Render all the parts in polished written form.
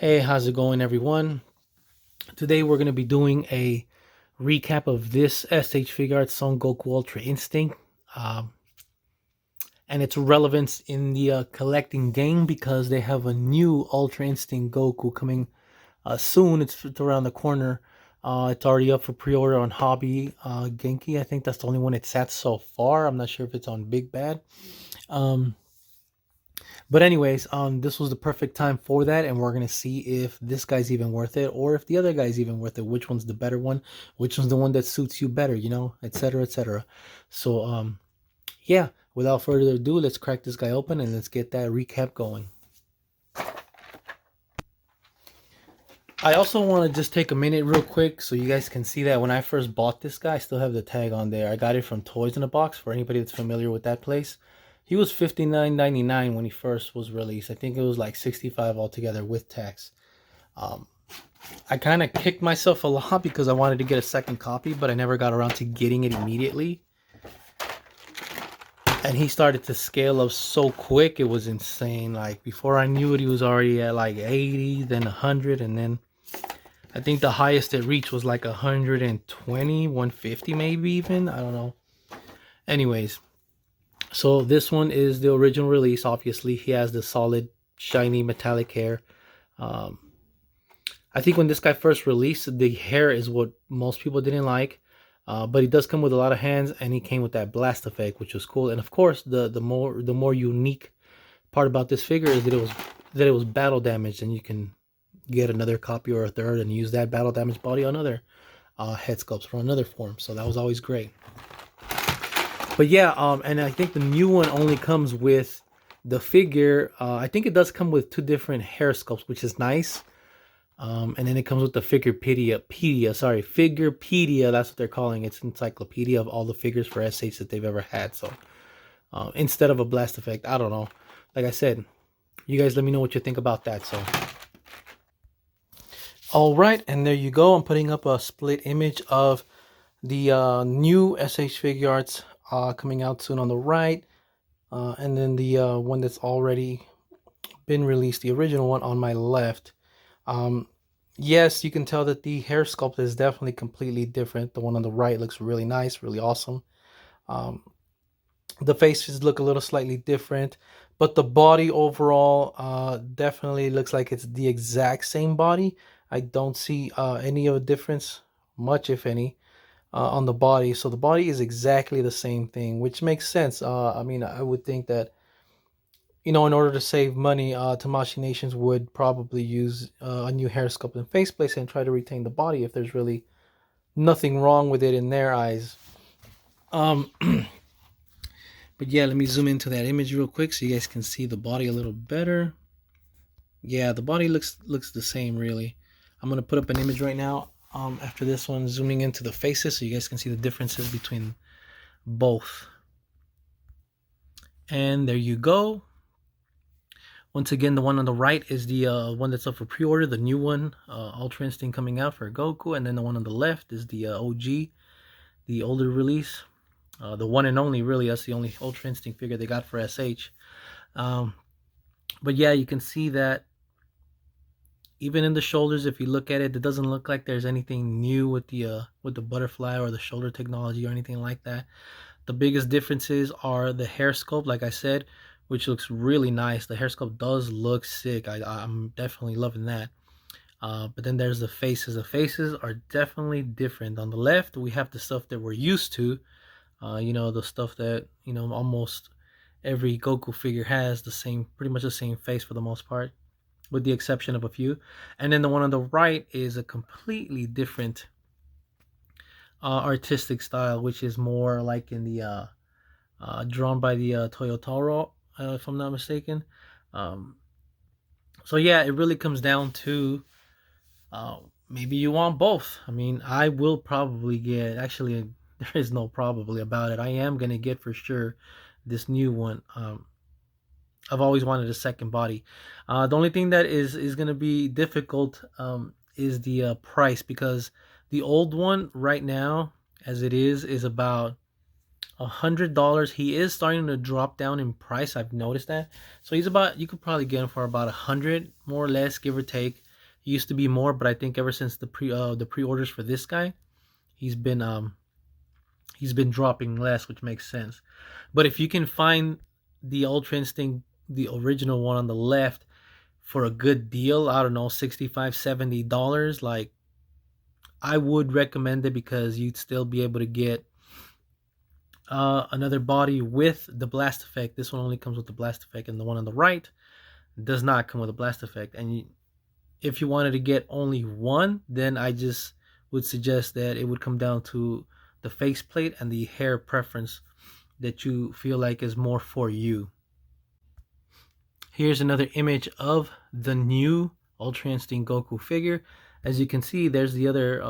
Hey, how's it going, everyone? Today we're going to be doing a recap of this S.H.Figuarts Son Goku Ultra Instinct um, and its relevance in the collecting game because they have a new Ultra Instinct Goku coming soon. It's around the corner. It's already up for pre-order on Hobby Genki. I think that's the only one it's at so far. I'm not sure if it's on Big Bad. Um, But anyways, this was the perfect time for that, and we're gonna see if this guy's even worth it, or if the other guy's even worth it. Which one's the better one? Which one's the one that suits you better? Etc., etc. So, yeah. Without further ado, let's crack this guy open and let's get that recap going. I also want to just take a minute real quick so you guys can see that when I first bought this guy, I still have the tag on there. I got it from Toys in a Box, for anybody that's familiar with that place. He was $59.99 when he first was released. I think it was like $65 altogether with tax. Um, I kind of kicked myself a lot because I wanted to get a second copy, but I never got around to getting it immediately. And he started to scale up so quick, it was insane. Like, before I knew it, he was already at like 80, then 100, and then I think the highest it reached was like 120, 150 maybe even. I don't know. Anyways, so this one is the original release. Obviously, he has the solid, shiny, metallic hair. Um, I think when this guy first released, the hair is what most people didn't like. But he does come with a lot of hands, and he came with that blast effect, which was cool. And of course, the more unique part about this figure is that it was battle damaged, and you can get another copy or a third and use that battle damaged body on other head sculpts from another form. So that was always great. But yeah, and I think the new one only comes with the figure. I think it does come with two different hair sculpts, which is nice. And then it comes with the Figurepedia. That's what they're calling it. It's encyclopedia of all the figures for SH that they've ever had. So instead of a blast effect, I don't know. Like I said, you guys let me know what you think about that. So, all right, and there you go. I'm putting up a split image of the new S.H.Figuarts coming out soon on the right, and then the one that's already been released, the original one, on my left. Yes, you can tell that the hair sculpt is definitely completely different. The one on the right looks really nice, really awesome. The faces look a little slightly different, but the body overall definitely looks like it's the exact same body. I don't see any of a difference, much if any, on the body. So the body is exactly the same thing, which makes sense. I mean, I would think that, in order to save money, Tamashii Nations would probably use a new hair sculpt and faceplate and try to retain the body if there's really nothing wrong with it in their eyes. Um, but yeah, let me zoom into that image real quick so you guys can see the body a little better. Yeah, the body looks the same, really. I'm gonna put up an image right now. After this one, zooming into the faces so you guys can see the differences between both. And there you go. Once again, the one on the right is the one that's up for pre-order, the new one, Ultra Instinct coming out for Goku. And then the one on the left is the OG, the older release. The one and only, really. That's the only Ultra Instinct figure they got for SH. But yeah, you can see that even in the shoulders, if you look at it, it doesn't look like there's anything new with the butterfly or the shoulder technology or anything like that. The biggest differences are the hair sculpt, like I said, which looks really nice. The hair sculpt does look sick. I'm definitely loving that. But then there's the faces. The faces are definitely different. On the left, we have the stuff that we're used to. The stuff that, almost every Goku figure has, pretty much the same face for the most part, with the exception of a few. And then the one on the right is a completely different artistic style, which is more like in the drawn by the Toyotaro, if I'm not mistaken. So yeah, it really comes down to maybe you want both. I mean, I will probably get, actually, there is no probably about it. I am going to get for sure this new one. I've always wanted a second body. The only thing that is going to be difficult is the price, because the old one right now, as it is about $100. He is starting to drop down in price. I've noticed that. So he's about, you could probably get him for about 100, more or less, give or take. used to be more, but I think ever since the pre-orders for this guy, he's been dropping less, which makes sense. But if you can find the Ultra Instinct, the original one on the left, for a good deal, I don't know, $65-$70, like, I would recommend it, because you'd still be able to get another body with the blast effect. This one only comes with the blast effect, and the one on the right does not come with a blast effect. And if you wanted to get only one, then I just would suggest that it would come down to the faceplate and the hair preference that you feel like is more for you. Here's another image of the new Ultra Instinct Goku figure. As you can see, there's the other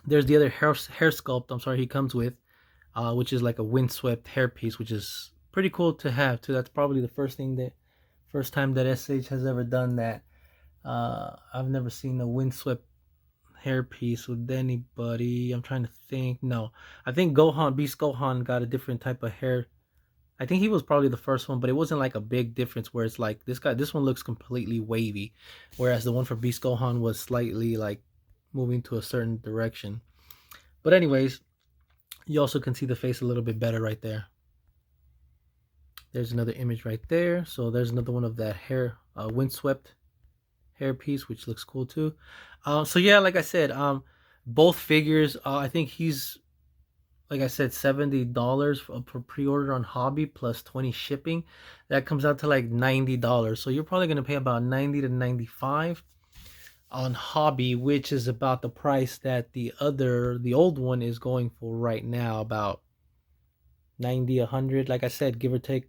hair sculpt, I'm sorry, he comes with, which is like a windswept hairpiece, which is pretty cool to have too. That's probably the first time that SH has ever done that. I've never seen a windswept hairpiece with anybody. I'm trying to think. No, I think Beast Gohan got a different type of hair. I think he was probably the first one, but it wasn't like a big difference where it's like this one looks completely wavy, whereas the one for Beast Gohan was slightly like moving to a certain direction. But anyways, you also can see the face a little bit better right there. There's another image right there. So there's another one of that hair, windswept hair piece, which looks cool too. So yeah, like I said, both figures, I think he's, like I said, $70 per pre-order on Hobby plus 20 shipping. That comes out to like $90. So you're probably gonna pay about $90 to $95 on Hobby, which is about the price that the old one is going for right now, about 90, 100. Like I said, give or take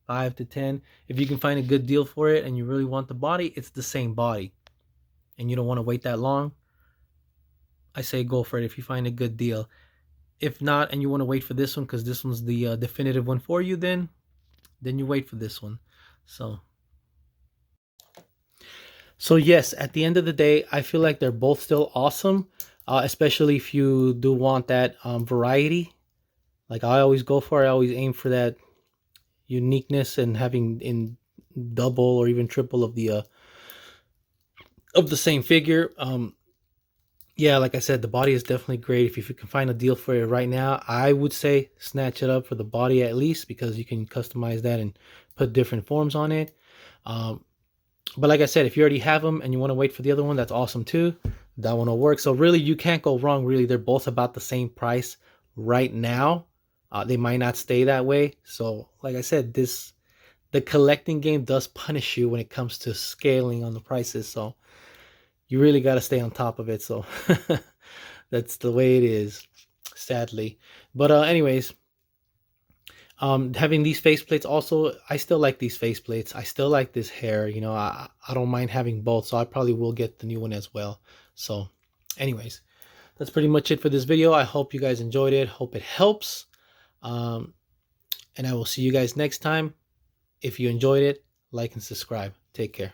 5 to 10. If you can find a good deal for it and you really want the body, it's the same body, and you don't want to wait that long, I say go for it if you find a good deal. If not, and you want to wait for this one because this one's the definitive one for you, then you wait for this one. So yes, at the end of the day, I feel like they're both still awesome, especially if you do want that variety. Like I always go for, I always aim for that uniqueness and having in double or even triple of the same figure. Yeah, like I said, the body is definitely great. If you can find a deal for it right now, I would say snatch it up for the body at least, because you can customize that and put different forms on it. But like I said, if you already have them and you want to wait for the other one, that's awesome too. That one will work. So really, you can't go wrong. Really, they're both about the same price right now. They might not stay that way. So like I said, the collecting game does punish you when it comes to scaling on the prices. So you really got to stay on top of it. So that's the way it is, sadly. But anyways, having these faceplates also, I still like these faceplates. I still like this hair. You know, I don't mind having both. So I probably will get the new one as well. So anyways, that's pretty much it for this video. I hope you guys enjoyed it. Hope it helps. And I will see you guys next time. If you enjoyed it, like and subscribe. Take care.